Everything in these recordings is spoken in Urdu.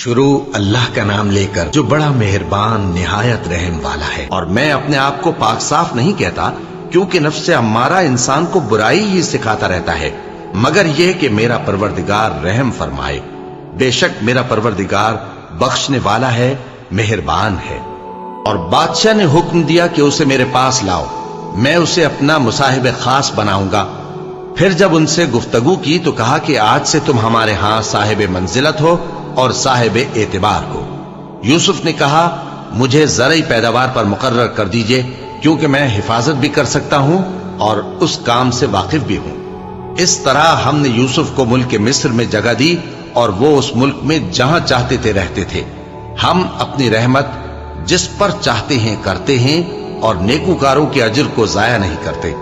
شروع اللہ کا نام لے کر جو بڑا مہربان نہایت رحم والا ہے۔ اور میں اپنے آپ کو پاک صاف نہیں کہتا، کیونکہ نفس ہمارا انسان کو برائی ہی سکھاتا رہتا ہے، مگر یہ کہ میرا پروردگار رحم فرمائے۔ بے شک میرا پروردگار بخشنے والا ہے، مہربان ہے۔ اور بادشاہ نے حکم دیا کہ اسے میرے پاس لاؤ، میں اسے اپنا مصاحب خاص بناؤں گا۔ پھر جب ان سے گفتگو کی تو کہا کہ آج سے تم ہمارے ہاں صاحب منزلت ہو اور صاحب اعتبار ہو۔ یوسف نے کہا مجھے زرعی پیداوار پر مقرر کر دیجئے، کیونکہ میں حفاظت بھی کر سکتا ہوں اور اس کام سے واقف بھی ہوں۔ اس طرح ہم نے یوسف کو ملک مصر میں جگہ دی اور وہ اس ملک میں جہاں چاہتے تھے رہتے تھے۔ ہم اپنی رحمت جس پر چاہتے ہیں کرتے ہیں اور نیکوکاروں کے اجر کو ضائع نہیں کرتے۔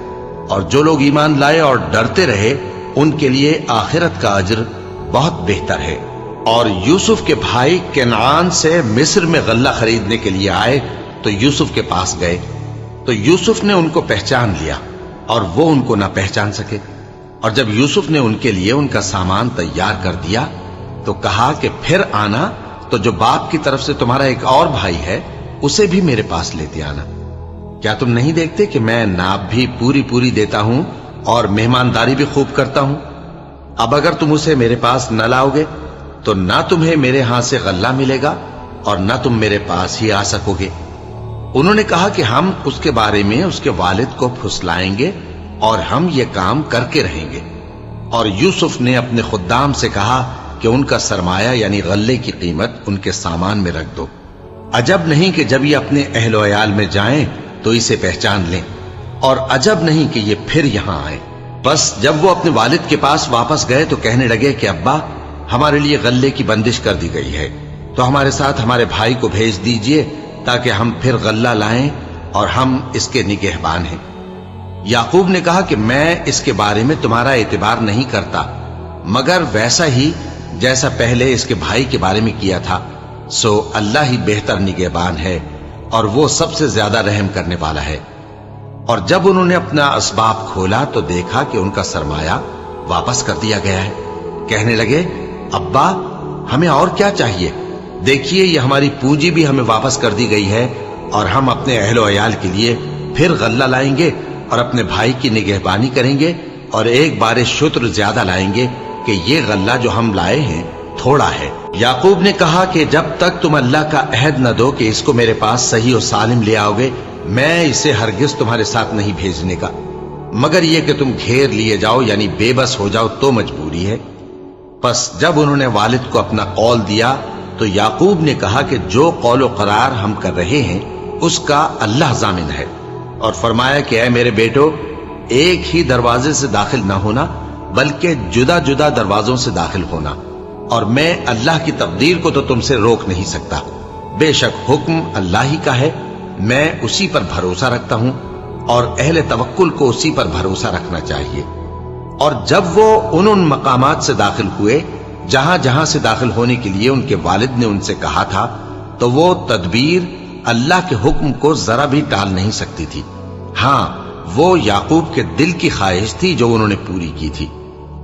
اور جو لوگ ایمان لائے اور ڈرتے رہے ان کے لیے آخرت کا اجر بہت بہتر ہے۔ اور یوسف کے بھائی کنعان سے مصر میں غلہ خریدنے کے لیے آئے تو یوسف کے پاس گئے، تو یوسف نے ان کو پہچان لیا اور وہ ان کو نہ پہچان سکے۔ اور جب یوسف نے ان کے لیے ان کا سامان تیار کر دیا تو کہا کہ پھر آنا تو جو باپ کی طرف سے تمہارا ایک اور بھائی ہے اسے بھی میرے پاس لیتے آنا۔ کیا تم نہیں دیکھتے کہ میں ناب بھی پوری پوری دیتا ہوں اور مہمانداری بھی خوب کرتا ہوں؟ اب اگر تم اسے میرے پاس نہ لاؤ گے تو نہ تمہیں میرے ہاں سے غلہ ملے گا اور نہ تم میرے پاس ہی آ سکو گے۔ انہوں نے کہا کہ ہم اس کے بارے میں اس کے والد کو پھسلائیں گے اور ہم یہ کام کر کے رہیں گے۔ اور یوسف نے اپنے خدام سے کہا کہ ان کا سرمایہ یعنی غلے کی قیمت ان کے سامان میں رکھ دو۔ عجب نہیں کہ جب یہ اپنے اہل و عیال میں جائیں تو اسے پہچان لیں، اور عجب نہیں کہ یہ پھر یہاں آئیں۔ بس جب وہ اپنے والد کے پاس واپس گئے تو کہنے لگے کہ ابا ہمارے لیے غلے کی بندش کر دی گئی ہے، تو ہمارے ساتھ ہمارے بھائی کو بھیج دیجئے تاکہ ہم پھر غلہ لائیں اور ہم اس کے نگہبان ہیں۔ یعقوب نے کہا کہ میں اس کے بارے میں تمہارا اعتبار نہیں کرتا، مگر ویسا ہی جیسا پہلے اس کے بھائی کے بارے میں کیا تھا، سو اللہ ہی بہتر نگہبان ہے اور وہ سب سے زیادہ رحم کرنے والا ہے۔ اور جب انہوں نے اپنا اسباب کھولا تو دیکھا کہ ان کا سرمایہ واپس کر دیا گیا ہے۔ کہنے لگے ابا ہمیں اور کیا چاہیے؟ دیکھیے یہ ہماری پونجی بھی ہمیں واپس کر دی گئی ہے اور ہم اپنے اہل و عیال کے لیے پھر غلہ لائیں گے اور اپنے بھائی کی نگہبانی کریں گے اور ایک بار شتر زیادہ لائیں گے کہ یہ غلہ جو ہم لائے ہیں تھوڑا ہے۔ یعقوب نے کہا کہ جب تک تم اللہ کا عہد نہ دو کہ اس کو میرے پاس صحیح و سالم لے آؤ گے، میں اسے ہرگز تمہارے ساتھ نہیں بھیجنے کا، مگر یہ کہ تم گھیر لیے جاؤ یعنی بے بس ہو جاؤ تو مجبوری ہے۔ پس جب انہوں نے والد کو اپنا قول دیا تو یعقوب نے کہا کہ جو قول و قرار ہم کر رہے ہیں اس کا اللہ ضامن ہے، اور فرمایا کہ اے میرے بیٹو ایک ہی دروازے سے داخل نہ ہونا بلکہ جدا جدا دروازوں سے داخل ہونا، اور میں اللہ کی تقدیر کو تو تم سے روک نہیں سکتا۔ بے شک حکم اللہ ہی کا ہے، میں اسی پر بھروسہ رکھتا ہوں اور اہل توکل کو اسی پر بھروسہ رکھنا چاہیے۔ اور جب وہ ان مقامات سے داخل ہوئے جہاں جہاں سے داخل ہونے کے لیے ان کے والد نے ان سے کہا تھا، تو وہ تدبیر اللہ کے حکم کو ذرا بھی ٹال نہیں سکتی تھی۔ ہاں وہ یعقوب کے دل کی خواہش تھی جو انہوں نے پوری کی تھی،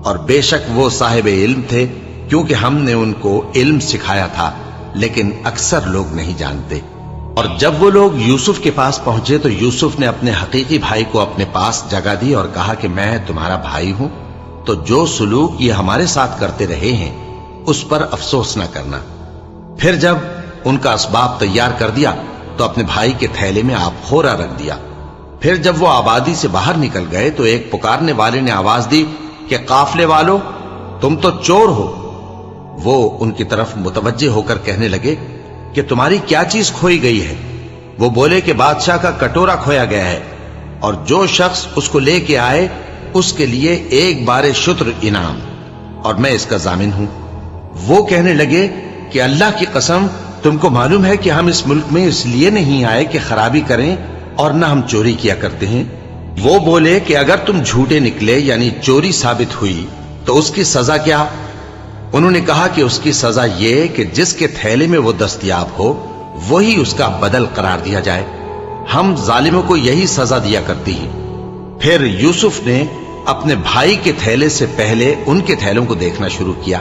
اور بے شک وہ صاحب علم تھے کیونکہ ہم نے ان کو علم سکھایا تھا، لیکن اکثر لوگ نہیں جانتے۔ اور جب وہ لوگ یوسف کے پاس پہنچے تو یوسف نے اپنے حقیقی بھائی کو اپنے پاس جگہ دی اور کہا کہ میں تمہارا بھائی ہوں، تو جو سلوک یہ ہمارے ساتھ کرتے رہے ہیں اس پر افسوس نہ کرنا۔ پھر جب ان کا اسباب تیار کر دیا تو اپنے بھائی کے تھیلے میں آپ خورا رکھ دیا۔ پھر جب وہ آبادی سے باہر نکل گئے تو ایک پکارنے والے نے آواز دی کہ قافلے والو تم تو چور ہو۔ وہ ان کی طرف متوجہ ہو کر کہنے لگے کہ تمہاری کیا چیز کھوئی گئی ہے؟ وہ بولے کہ بادشاہ کا کٹورا کھویا گیا ہے، اور جو شخص اس کو لے کے آئے اس کے لیے ایک بار شتر انعام، اور میں اس کا ضامن ہوں۔ وہ کہنے لگے کہ اللہ کی قسم تم کو معلوم ہے کہ ہم اس ملک میں اس لیے نہیں آئے کہ خرابی کریں اور نہ ہم چوری کیا کرتے ہیں۔ وہ بولے کہ اگر تم جھوٹے نکلے یعنی چوری ثابت ہوئی تو اس کی سزا کیا؟ انہوں نے کہا کہ اس کی سزا یہ کہ جس کے تھیلے میں وہ دستیاب ہو وہی اس کا بدل قرار دیا جائے، ہم ظالموں کو یہی سزا دیا کرتی ہیں۔ پھر یوسف نے اپنے بھائی کے تھیلے سے پہلے ان کے تھیلوں کو دیکھنا شروع کیا،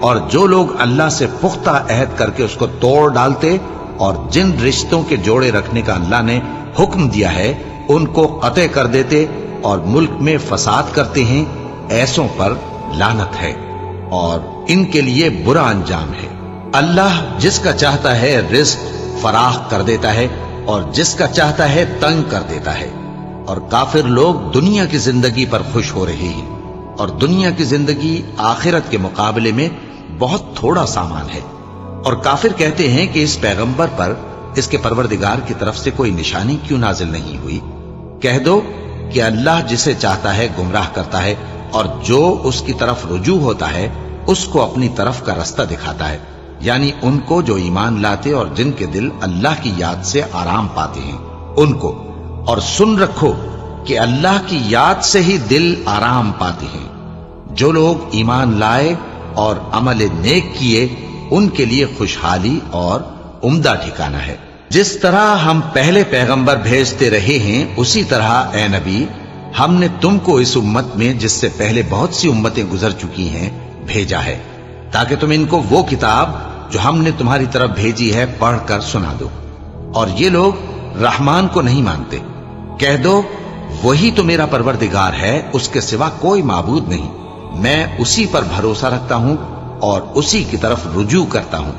اور جو لوگ اللہ سے پختہ عہد کر کے اس کو توڑ ڈالتے اور جن رشتوں کے جوڑے رکھنے کا اللہ نے حکم دیا ہے ان کو قطع کر دیتے اور ملک میں فساد کرتے ہیں، ایسوں پر لعنت ہے اور ان کے لیے برا انجام ہے۔ اللہ جس کا چاہتا ہے رزق فراخ کر دیتا ہے اور جس کا چاہتا ہے تنگ کر دیتا ہے، اور کافر لوگ دنیا کی زندگی پر خوش ہو رہے ہیں، اور دنیا کی زندگی آخرت کے مقابلے میں بہت تھوڑا سامان ہے۔ اور کافر کہتے ہیں کہ اس پیغمبر پر اس کے پروردگار کی طرف سے کوئی نشانی کیوں نازل نہیں ہوئی؟ کہہ دو کہ اللہ جسے چاہتا ہے گمراہ کرتا ہے، اور جو اس کی طرف رجوع ہوتا ہے اس کو اپنی طرف کا رستہ دکھاتا ہے، یعنی ان کو جو ایمان لاتے اور جن کے دل اللہ کی یاد سے آرام پاتے ہیں ان کو۔ اور سن رکھو کہ اللہ کی یاد سے ہی دل آرام پاتے ہیں۔ جو لوگ ایمان لائے اور عمل نیک کیے ان کے لیے خوشحالی اور عمدہ ٹھکانہ ہے۔ جس طرح ہم پہلے پیغمبر بھیجتے رہے ہیں اسی طرح اے نبی ہم نے تم کو اس امت میں جس سے پہلے بہت سی امتیں گزر چکی ہیں بھیجا ہے، تاکہ تم ان کو وہ کتاب جو ہم نے تمہاری طرف بھیجی ہے پڑھ کر سنا دو۔ اور یہ لوگ رحمان کو نہیں مانتے۔ کہہ دو وہی تو میرا پروردگار ہے، اس کے سوا کوئی معبود نہیں، میں اسی پر بھروسہ رکھتا ہوں اور اسی کی طرف رجوع کرتا ہوں۔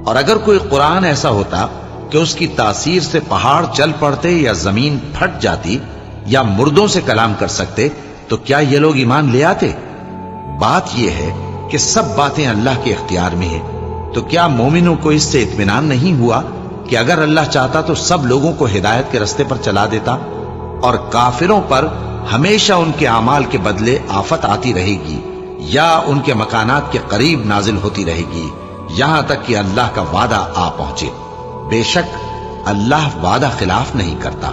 اور اگر کوئی قرآن ایسا ہوتا کہ اس کی تاثیر سے پہاڑ چل پڑتے یا زمین پھٹ جاتی یا مردوں سے کلام کر سکتے تو کیا یہ لوگ ایمان لے آتے؟ بات یہ ہے کہ سب باتیں اللہ کے اختیار میں ہیں، تو کیا مومنوں کو اس سے اطمینان نہیں ہوا کہ اگر اللہ چاہتا تو سب لوگوں کو ہدایت کے رستے پر چلا دیتا؟ اور کافروں پر ہمیشہ ان کے اعمال کے بدلے آفت آتی رہے گی یا ان کے مکانات کے قریب نازل ہوتی رہے گی، یہاں تک کہ اللہ کا وعدہ آ پہنچے۔ بے شک اللہ وعدہ خلاف نہیں کرتا۔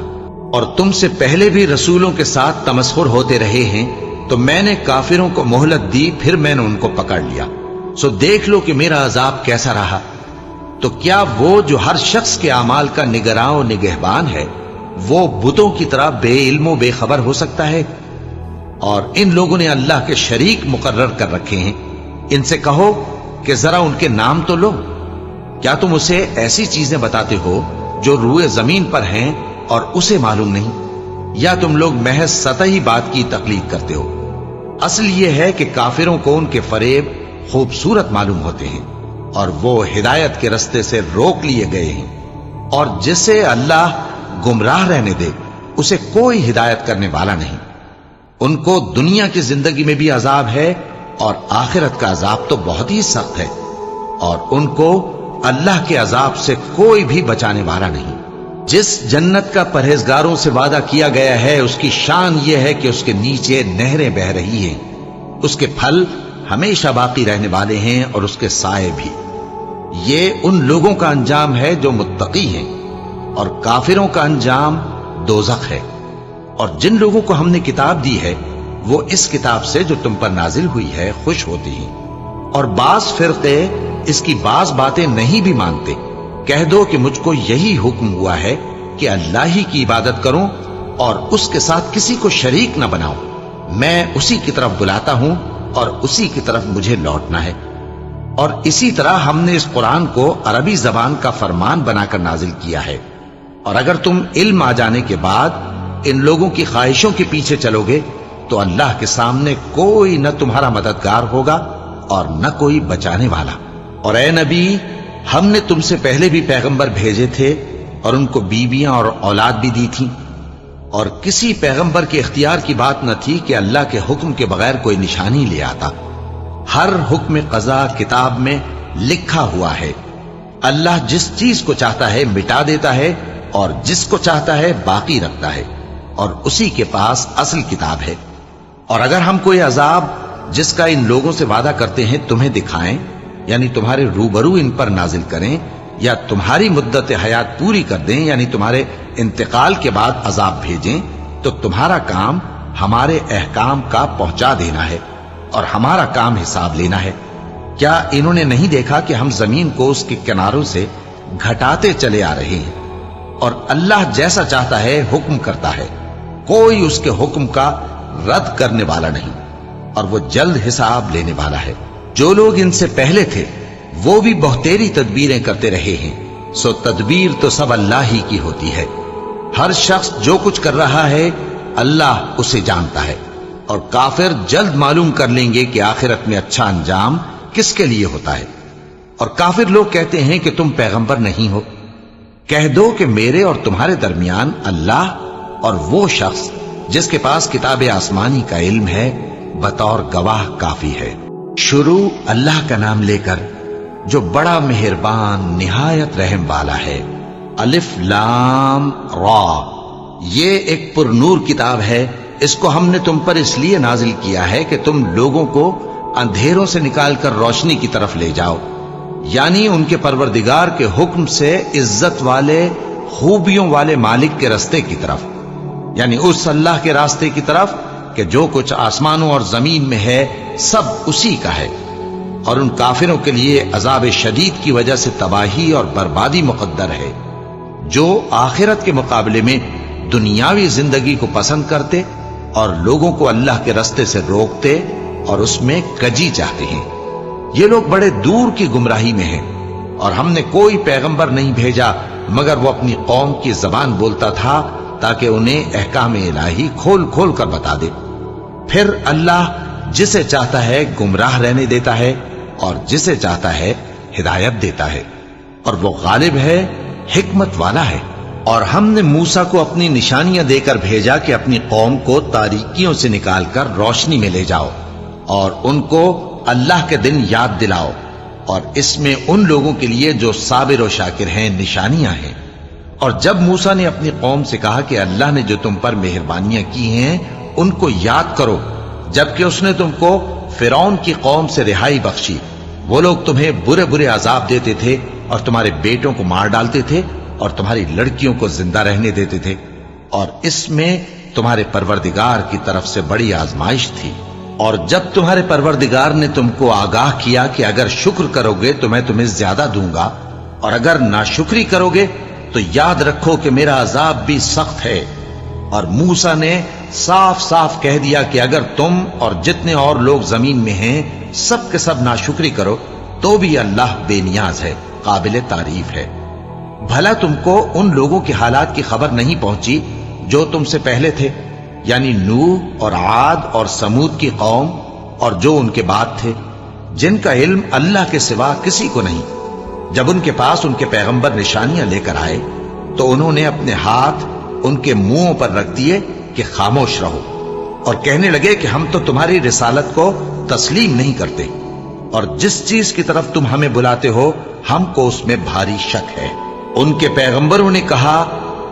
اور تم سے پہلے بھی رسولوں کے ساتھ تمسخر ہوتے رہے ہیں، تو میں نے کافروں کو مہلت دی، پھر میں نے ان کو پکڑ لیا، سو دیکھ لو کہ میرا عذاب کیسا رہا۔ تو کیا وہ جو ہر شخص کے اعمال کا نگراں و نگہبان ہے وہ بتوں کی طرح بے علم و بے خبر ہو سکتا ہے؟ اور ان لوگوں نے اللہ کے شریک مقرر کر رکھے ہیں، ان سے کہو کہ ذرا ان کے نام تو لو۔ کیا تم اسے ایسی چیزیں بتاتے ہو جو روئے زمین پر ہیں اور اسے معلوم نہیں؟ یا تم لوگ محض سطحی بات کی تقلید کرتے ہو؟ اصل یہ ہے کہ کافروں کو ان کے فریب خوبصورت معلوم ہوتے ہیں اور وہ ہدایت کے رستے سے روک لیے گئے ہیں، اور جسے اللہ گمراہ رہنے دے اسے کوئی ہدایت کرنے والا نہیں۔ ان کو دنیا کی زندگی میں بھی عذاب ہے اور آخرت کا عذاب تو بہت ہی سخت ہے، اور ان کو اللہ کے عذاب سے کوئی بھی بچانے والا نہیں۔ جس جنت کا پرہیزگاروں سے وعدہ کیا گیا ہے اس کی شان یہ ہے کہ اس کے نیچے نہریں بہ رہی ہیں، اس کے پھل ہمیشہ باقی رہنے والے ہیں اور اس کے سائے بھی۔ یہ ان لوگوں کا انجام ہے جو متقی ہیں، اور کافروں کا انجام دوزخ ہے۔ اور جن لوگوں کو ہم نے کتاب دی ہے وہ اس کتاب سے جو تم پر نازل ہوئی ہے خوش ہوتی ہیں، اور بعض فرقے اس کی بعض باتیں نہیں بھی مانتے۔ کہہ دو کہ مجھ کو یہی حکم ہوا ہے کہ اللہ ہی کی عبادت کروں اور اس کے ساتھ کسی کو شریک نہ بناؤں، میں اسی کی طرف بلاتا ہوں اور اسی کی طرف مجھے لوٹنا ہے۔ اور اسی طرح ہم نے اس قرآن کو عربی زبان کا فرمان بنا کر نازل کیا ہے۔ اور اگر تم علم آ جانے کے بعد ان لوگوں کی خواہشوں کے پیچھے چلو گے تو اللہ کے سامنے کوئی نہ تمہارا مددگار ہوگا اور نہ کوئی بچانے والا۔ اور اے نبی ہم نے تم سے پہلے بھی پیغمبر بھیجے تھے اور ان کو بیویاں اور اولاد بھی دی تھی، اور کسی پیغمبر کے اختیار کی بات نہ تھی کہ اللہ کے حکم کے بغیر کوئی نشانی لے آتا۔ ہر حکم قضا کتاب میں لکھا ہوا ہے۔ اللہ جس چیز کو چاہتا ہے مٹا دیتا ہے اور جس کو چاہتا ہے باقی رکھتا ہے، اور اسی کے پاس اصل کتاب ہے۔ اور اگر ہم کوئی عذاب جس کا ان لوگوں سے وعدہ کرتے ہیں تمہیں دکھائیں، یعنی تمہارے روبرو ان پر نازل کریں، یا تمہاری مدت حیات پوری کر دیں، یعنی تمہارے انتقال کے بعد عذاب بھیجیں، تو تمہارا کام ہمارے احکام کا پہنچا دینا ہے اور ہمارا کام حساب لینا ہے۔ کیا انہوں نے نہیں دیکھا کہ ہم زمین کو اس کے کناروں سے گھٹاتے چلے آ رہے ہیں؟ اور اللہ جیسا چاہتا ہے حکم کرتا ہے، کوئی اس کے حکم کا رد کرنے والا نہیں، اور وہ جلد حساب لینے والا ہے۔ جو لوگ ان سے پہلے تھے وہ بھی بہتیری تدبیریں کرتے رہے ہیں، سو تدبیر تو سب اللہ ہی کی ہوتی ہے۔ ہر شخص جو کچھ کر رہا ہے اللہ اسے جانتا ہے، اور کافر جلد معلوم کر لیں گے کہ آخرت میں اچھا انجام کس کے لیے ہوتا ہے۔ اور کافر لوگ کہتے ہیں کہ تم پیغمبر نہیں ہو، کہہ دو کہ میرے اور تمہارے درمیان اللہ اور وہ شخص جس کے پاس کتاب آسمانی کا علم ہے بطور گواہ کافی ہے۔ شروع اللہ کا نام لے کر جو بڑا مہربان نہایت رحم والا ہے۔ الف لام را، یہ ایک پر نور کتاب ہے، اس کو ہم نے تم پر اس لیے نازل کیا ہے کہ تم لوگوں کو اندھیروں سے نکال کر روشنی کی طرف لے جاؤ، یعنی ان کے پروردگار کے حکم سے عزت والے خوبیوں والے مالک کے راستے کی طرف، یعنی اس اللہ کے راستے کی طرف کہ جو کچھ آسمانوں اور زمین میں ہے سب اسی کا ہے۔ اور ان کافروں کے لیے عذاب شدید کی وجہ سے تباہی اور بربادی مقدر ہے، جو آخرت کے مقابلے میں دنیاوی زندگی کو پسند کرتے اور لوگوں کو اللہ کے راستے سے روکتے اور اس میں کجی چاہتے ہیں۔ یہ لوگ بڑے دور کی گمراہی میں ہیں، اور ہم نے کوئی پیغمبر نہیں بھیجا مگر وہ اپنی قوم کی زبان بولتا تھا تاکہ انہیں احکام الہی کھول کھول کر بتا دے۔ پھر اللہ جسے چاہتا ہے گمراہ رہنے دیتا ہے اور جسے چاہتا ہے ہدایت دیتا ہے، اور وہ غالب ہے، حکمت والا ہے۔ اور ہم نے موسیٰ کو اپنی نشانیاں دے کر بھیجا کہ اپنی قوم کو تاریکیوں سے نکال کر روشنی میں لے جاؤ اور ان کو اللہ کے دن یاد دلاؤ، اور اس میں ان لوگوں کے لیے جو صابر و شاکر ہیں نشانیاں ہیں۔ اور جب موسیٰ نے اپنی قوم سے کہا کہ اللہ نے جو تم پر مہربانیاں کی ہیں ان کو یاد کرو، جبکہ اس نے تم کو فرعون کی قوم سے رہائی بخشی، وہ لوگ تمہیں برے برے عذاب دیتے تھے اور تمہارے بیٹوں کو مار ڈالتے تھے اور تمہاری لڑکیوں کو زندہ رہنے دیتے تھے، اور اس میں تمہارے پروردگار کی طرف سے بڑی آزمائش تھی۔ اور جب تمہارے پروردگار نے تم کو آگاہ کیا کہ اگر شکر کرو گے تو میں تمہیں زیادہ دوں گا، اور اگر ناشکری کرو گے تو یاد رکھو کہ میرا عذاب بھی سخت ہے۔ اور موسیٰ نے صاف صاف کہہ دیا کہ اگر تم اور جتنے اور لوگ زمین میں ہیں سب کے سب ناشکری کرو تو بھی اللہ بے نیاز ہے، قابل تعریف ہے۔ بھلا تم کو ان لوگوں کے حالات کی خبر نہیں پہنچی جو تم سے پہلے تھے، یعنی نوح اور عاد اور سمود کی قوم اور جو ان کے بعد تھے، جن کا علم اللہ کے سوا کسی کو نہیں۔ جب ان کے پاس ان کے پیغمبر نشانیاں لے کر آئے تو انہوں نے اپنے ہاتھ ان کے منہوں پر رکھ دیے کہ خاموش رہو، اور کہنے لگے کہ ہم تو تمہاری رسالت کو تسلیم نہیں کرتے، اور جس چیز کی طرف تم ہمیں بلاتے ہو ہم کو اس میں بھاری شک ہے۔ ان کے پیغمبروں نے کہا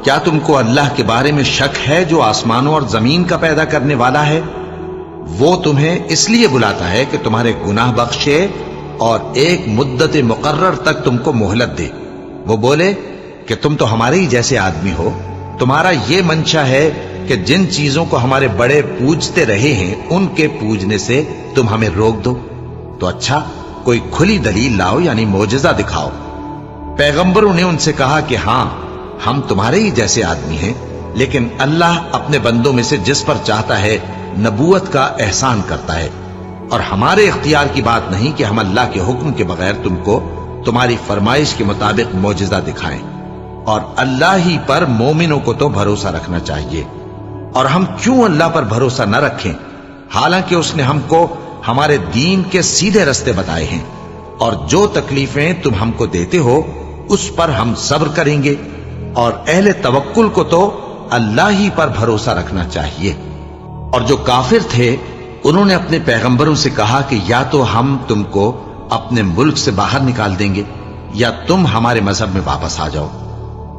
کیا تم کو اللہ کے بارے میں شک ہے جو آسمانوں اور زمین کا پیدا کرنے والا ہے؟ وہ تمہیں اس لیے بلاتا ہے کہ تمہارے گناہ بخشے اور ایک مدت مقرر تک تم کو مہلت دے۔ وہ بولے کہ تم تو ہمارے ہی جیسے آدمی ہو، تمہارا یہ منشا ہے کہ جن چیزوں کو ہمارے بڑے پوجتے رہے ہیں ان کے پوجنے سے تم ہمیں روک دو، تو اچھا کوئی کھلی دلیل لاؤ، یعنی معجزہ دکھاؤ۔ پیغمبروں نے ان سے کہا کہ ہاں ہم تمہارے ہی جیسے آدمی ہیں، لیکن اللہ اپنے بندوں میں سے جس پر چاہتا ہے نبوت کا احسان کرتا ہے، اور ہمارے اختیار کی بات نہیں کہ ہم اللہ کے حکم کے بغیر تم کو تمہاری فرمائش کے مطابق معجزہ دکھائیں، اور اللہ ہی پر مومنوں کو تو بھروسہ رکھنا چاہیے۔ اور ہم کیوں اللہ پر بھروسہ نہ رکھیں حالانکہ اس نے ہم کو ہمارے دین کے سیدھے رستے بتائے ہیں، اور جو تکلیفیں تم ہم کو دیتے ہو اس پر ہم صبر کریں گے، اور اہل توکل کو تو اللہ ہی پر بھروسہ رکھنا چاہیے۔ اور جو کافر تھے انہوں نے اپنے پیغمبروں سے کہا کہ یا تو ہم تم کو اپنے ملک سے باہر نکال دیں گے یا تم ہمارے مذہب میں واپس آ جاؤ۔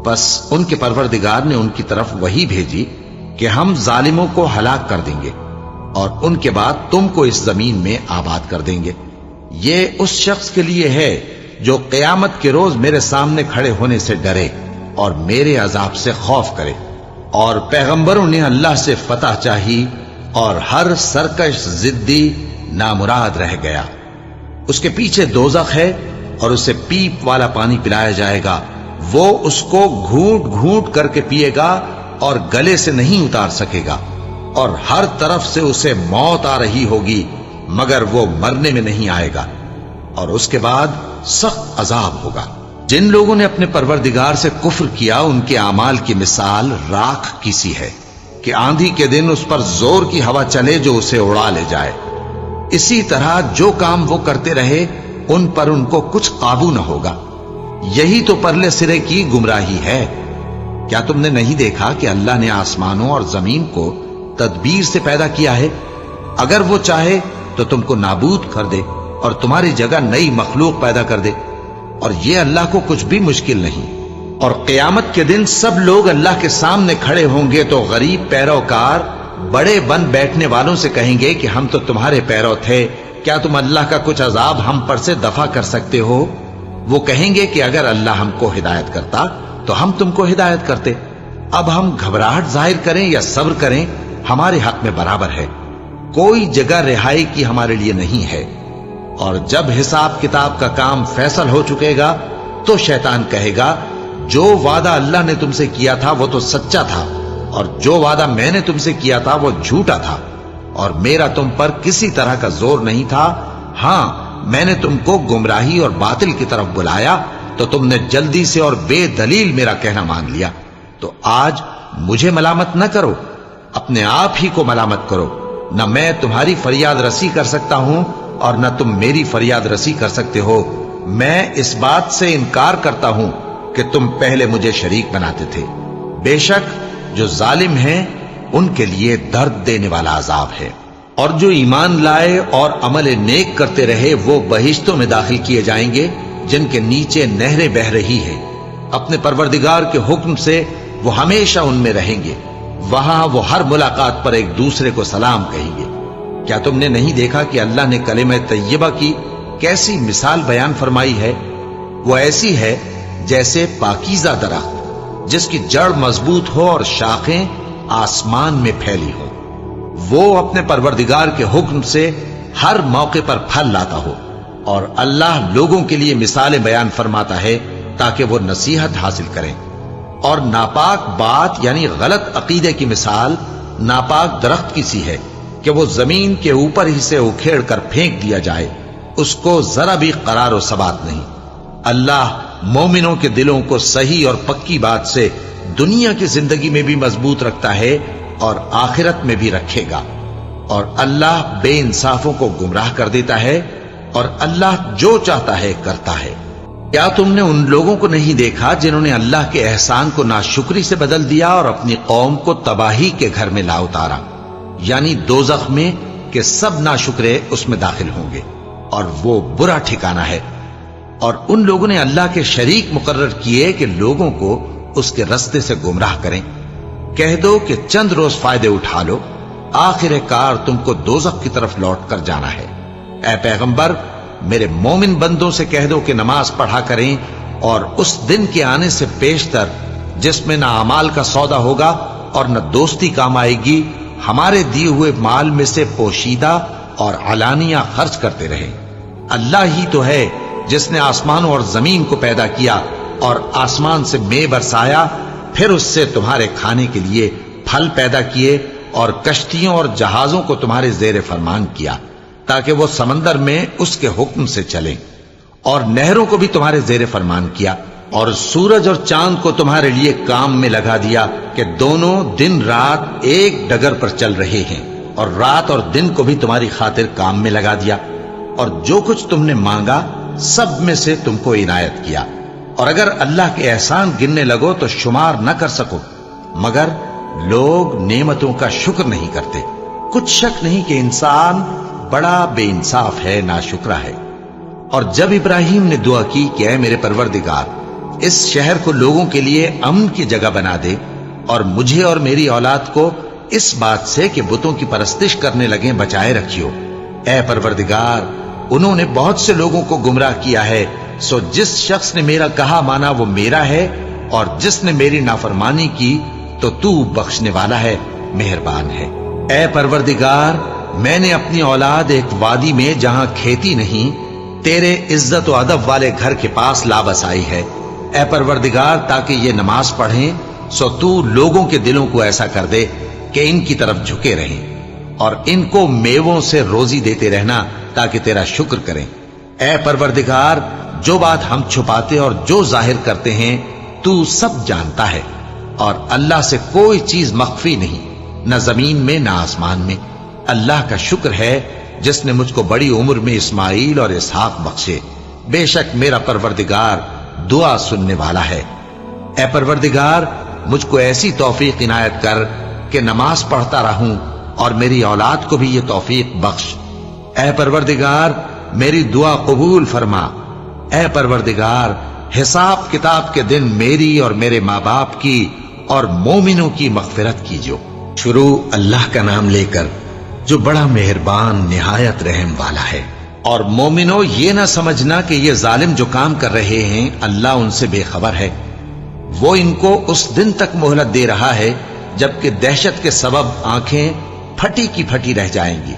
بس ان کے پروردگار نے ان کی طرف وحی بھیجی کہ ہم ظالموں کو ہلاک کر دیں گے اور ان کے بعد تم کو اس زمین میں آباد کر دیں گے۔ یہ اس شخص کے لیے ہے جو قیامت کے روز میرے سامنے کھڑے ہونے سے ڈرے اور میرے عذاب سے خوف کرے۔ اور پیغمبروں نے اللہ سے فتح چاہی اور ہر سرکش ضدی نامراد رہ گیا۔ اس کے پیچھے دوزخ ہے اور اسے پیپ والا پانی پلایا جائے گا، وہ اس کو گھونٹ گھونٹ کر کے پیے گا اور گلے سے نہیں اتار سکے گا، اور ہر طرف سے اسے موت آ رہی ہوگی مگر وہ مرنے میں نہیں آئے گا اور اس کے بعد سخت عذاب ہوگا۔ جن لوگوں نے اپنے پروردگار سے کفر کیا ان کے اعمال کی مثال راکھ کی سی ہے کہ آندھی کے دن اس پر زور کی ہوا چلے جو اسے اڑا لے جائے۔ اسی طرح جو کام وہ کرتے رہے ان پر ان کو کچھ قابو نہ ہوگا۔ یہی تو پرلے سرے کی گمراہی ہے۔ کیا تم نے نہیں دیکھا کہ اللہ نے آسمانوں اور زمین کو تدبیر سے پیدا کیا ہے؟ اگر وہ چاہے تو تم کو نابود کر دے اور تمہاری جگہ نئی مخلوق پیدا کر دے، اور یہ اللہ کو کچھ بھی مشکل نہیں۔ اور قیامت کے دن سب لوگ اللہ کے سامنے کھڑے ہوں گے تو غریب پیروکار بڑے بن بیٹھنے والوں سے کہیں گے کہ ہم تو تمہارے پیرو تھے، کیا تم اللہ کا کچھ عذاب ہم پر سے دفع کر سکتے ہو؟ وہ کہیں گے کہ اگر اللہ ہم کو ہدایت کرتا تو ہم تم کو ہدایت کرتے۔ اب ہم گھبراہٹ ظاہر کریں یا صبر کریں ہمارے حق میں برابر ہے، کوئی جگہ رہائی کی ہمارے لیے نہیں ہے۔ اور جب حساب کتاب کا کام فیصل ہو چکے گا تو شیطان کہے گا جو وعدہ اللہ نے تم سے کیا تھا وہ تو سچا تھا، اور جو وعدہ میں نے تم سے کیا تھا وہ جھوٹا تھا، اور میرا تم پر کسی طرح کا زور نہیں تھا۔ ہاں، میں نے تم کو گمراہی اور باطل کی طرف بلایا تو تم نے جلدی سے اور بے دلیل میرا کہنا مان لیا۔ تو آج مجھے ملامت نہ کرو، اپنے آپ ہی کو ملامت کرو۔ نہ میں تمہاری فریاد رسی کر سکتا ہوں اور نہ تم میری فریاد رسی کر سکتے ہو۔ میں اس بات سے انکار کرتا ہوں کہ تم پہلے مجھے شریک بناتے تھے۔ بے شک جو ظالم ہیں ان کے لیے درد دینے والا عذاب ہے۔ اور جو ایمان لائے اور عمل نیک کرتے رہے وہ بہشتوں میں داخل کیے جائیں گے جن کے نیچے نہریں بہ رہی ہیں۔ اپنے پروردگار کے حکم سے وہ ہمیشہ ان میں رہیں گے، وہاں وہ ہر ملاقات پر ایک دوسرے کو سلام کہیں گے۔ کیا تم نے نہیں دیکھا کہ اللہ نے کلمہ طیبہ کی کیسی مثال بیان فرمائی ہے؟ وہ ایسی ہے جیسے پاکیزہ درخت جس کی جڑ مضبوط ہو اور شاخیں آسمان میں پھیلی ہو۔ وہ اپنے پروردگار کے حکم سے ہر موقع پر پھل لاتا ہو، اور اللہ لوگوں کے لیے مثالیں بیان فرماتا ہے تاکہ وہ نصیحت حاصل کریں۔ اور ناپاک بات یعنی غلط عقیدے کی مثال ناپاک درخت کی سی ہے کہ وہ زمین کے اوپر ہی سے اکھیڑ کر پھینک دیا جائے، اس کو ذرا بھی قرار و ثبات نہیں۔ اللہ مومنوں کے دلوں کو صحیح اور پکی بات سے دنیا کی زندگی میں بھی مضبوط رکھتا ہے اور آخرت میں بھی رکھے گا۔ اور اللہ بے انصافوں کو گمراہ کر دیتا ہے، اور اللہ جو چاہتا ہے کرتا ہے۔ کیا تم نے ان لوگوں کو نہیں دیکھا جنہوں نے اللہ کے احسان کو ناشکری سے بدل دیا اور اپنی قوم کو تباہی کے گھر میں لا اتارا، یعنی دوزخ میں کہ سب ناشکرے اس میں داخل ہوں گے، اور وہ برا ٹھکانہ ہے۔ اور ان لوگوں نے اللہ کے شریک مقرر کیے کہ لوگوں کو اس کے رستے سے گمراہ کریں۔ کہہ دو کہ چند روز فائدے اٹھا لو، آخر کار تم کو دوزخ کی طرف لوٹ کر جانا ہے۔ اے پیغمبر، میرے مومن بندوں سے کہہ دو کہ نماز پڑھا کریں، اور اس دن کے آنے سے پیشتر جس میں نہ اعمال کا سودا ہوگا اور نہ دوستی کام آئے گی، ہمارے دیے ہوئے مال میں سے پوشیدہ اور علانیہ خرچ کرتے رہیں۔ اللہ ہی تو ہے جس نے آسمانوں اور زمین کو پیدا کیا اور آسمان سے مے برسایا، پھر اس سے تمہارے کھانے کے لیے پھل پیدا کیے اور کشتیوں اور جہازوں کو تمہارے زیر فرمان کیا تاکہ وہ سمندر میں اس کے حکم سے چلیں، اور نہروں کو بھی تمہارے زیر فرمان کیا، اور سورج اور چاند کو تمہارے لیے کام میں لگا دیا کہ دونوں دن رات ایک ڈگر پر چل رہے ہیں، اور رات اور دن کو بھی تمہاری خاطر کام میں لگا دیا، اور جو کچھ تم نے مانگا سب میں سے تم کو عنایت کیا۔ اور اگر اللہ کے احسان گننے لگو تو شمار نہ کر سکو، مگر لوگ نعمتوں کا شکر نہیں کرتے۔ کچھ شک نہیں کہ انسان بڑا بے انصاف ہے، ناشکرا ہے۔ اور جب ابراہیم نے دعا کی کہ اے میرے پروردگار، اس شہر کو لوگوں کے لیے امن کی جگہ بنا دے، اور مجھے اور میری اولاد کو اس بات سے کہ بتوں کی پرستش کرنے لگیں بچائے رکھیو۔ اے پروردگار، انہوں نے بہت سے لوگوں کو گمراہ کیا ہے، سو جس شخص نے میرا کہا مانا وہ میرا ہے، اور جس نے میری نافرمانی کی تو تو بخشنے والا ہے، مہربان ہے۔ اے پروردگار، میں نے اپنی اولاد ایک وادی میں جہاں کھیتی نہیں، تیرے عزت و ادب والے گھر کے پاس لا بسائی ہے۔ اے پروردگار، تاکہ یہ نماز پڑھیں، سو تو لوگوں کے دلوں کو ایسا کر دے کہ ان کی طرف جھکے رہیں، اور ان کو میووں سے روزی دیتے رہنا تاکہ تیرا شکر کریں۔ اے پروردگار، جو بات ہم چھپاتے اور جو ظاہر کرتے ہیں تو سب جانتا ہے، اور اللہ سے کوئی چیز مخفی نہیں، نہ زمین میں نہ آسمان میں۔ اللہ کا شکر ہے جس نے مجھ کو بڑی عمر میں اسماعیل اور اسحاق بخشے، بے شک میرا پروردگار دعا سننے والا ہے۔ اے پروردگار، مجھ کو ایسی توفیق عنایت کر کہ نماز پڑھتا رہوں، اور میری اولاد کو بھی یہ توفیق بخش۔ اے پروردگار، میری دعا قبول فرما۔ اے پروردگار، حساب کتاب کے دن میری اور میرے ماں باپ کی اور مومنوں کی مغفرت کیجو۔ شروع اللہ کا نام لے کر جو بڑا مہربان نہایت رحم والا ہے۔ اور مومنوں، یہ نہ سمجھنا کہ یہ ظالم جو کام کر رہے ہیں اللہ ان سے بے خبر ہے۔ وہ ان کو اس دن تک مہلت دے رہا ہے جبکہ دہشت کے سبب آنکھیں پھٹی کی پھٹی رہ جائیں گی،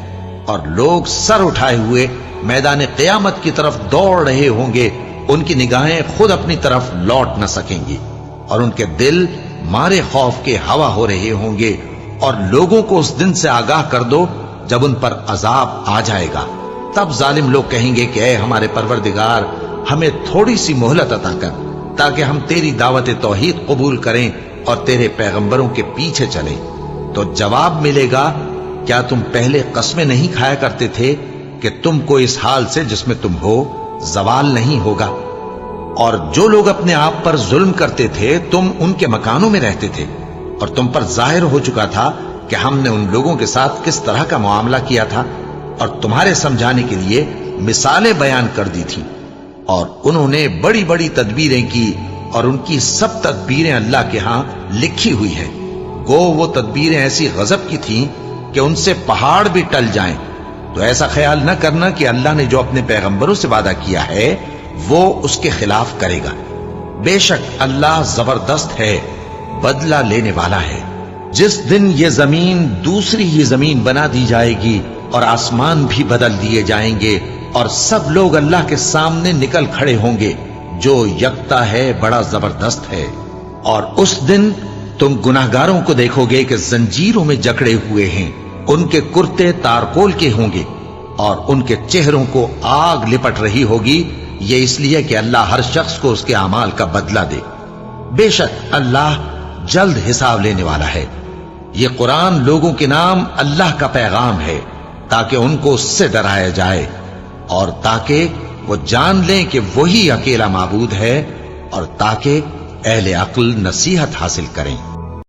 اور لوگ سر اٹھائے ہوئے میدان قیامت کی طرف دوڑ رہے ہوں گے، ان کی نگاہیں خود اپنی طرف لوٹ نہ سکیں گی، اور ان کے دل مارے خوف کے ہوا ہو رہے ہوں گے۔ اور لوگوں کو اس دن سے آگاہ کر دو جب ان پر عذاب آ جائے گا، تب ظالم لوگ کہیں گے کہ اے ہمارے پروردگار، ہمیں تھوڑی سی مہلت عطا کر تاکہ ہم تیری دعوت توحید قبول کریں اور تیرے پیغمبروں کے پیچھے چلیں۔ تو جواب ملے گا، کیا تم پہلے قسمیں نہیں کھایا کرتے تھے کہ تم کو اس حال سے جس میں تم ہو زوال نہیں ہوگا؟ اور جو لوگ اپنے آپ پر ظلم کرتے تھے تم ان کے مکانوں میں رہتے تھے، اور تم پر ظاہر ہو چکا تھا کہ ہم نے ان لوگوں کے ساتھ کس طرح کا معاملہ کیا تھا، اور تمہارے سمجھانے کے لیے مثالیں بیان کر دی تھی۔ اور انہوں نے بڑی بڑی تدبیریں کی، اور ان کی سب تدبیریں اللہ کے ہاں لکھی ہوئی ہیں۔ گو وہ تدبیریں ایسی غضب کی تھیں کہ ان سے پہاڑ بھی ٹل جائیں۔ تو ایسا خیال نہ کرنا کہ اللہ نے جو اپنے پیغمبروں سے وعدہ کیا ہے وہ اس کے خلاف کرے گا۔ بے شک اللہ زبردست ہے، بدلہ لینے والا ہے۔ جس دن یہ زمین دوسری ہی زمین بنا دی جائے گی اور آسمان بھی بدل دیے جائیں گے، اور سب لوگ اللہ کے سامنے نکل کھڑے ہوں گے، جو یکتا ہے بڑا زبردست ہے۔ اور اس دن تم گناہگاروں کو دیکھو گے کہ زنجیروں میں جکڑے ہوئے ہیں، ان کے کرتے تارکول کے ہوں گے، اور ان کے چہروں کو آگ لپٹ رہی ہوگی، یہ اس لیے کہ اللہ ہر شخص کو اس کے اعمال کا بدلہ دے۔ بے شک اللہ جلد حساب لینے والا ہے۔ یہ قرآن لوگوں کے نام اللہ کا پیغام ہے تاکہ ان کو اس سے ڈرایا جائے، اور تاکہ وہ جان لیں کہ وہی اکیلا معبود ہے، اور تاکہ اہل عقل نصیحت حاصل کریں۔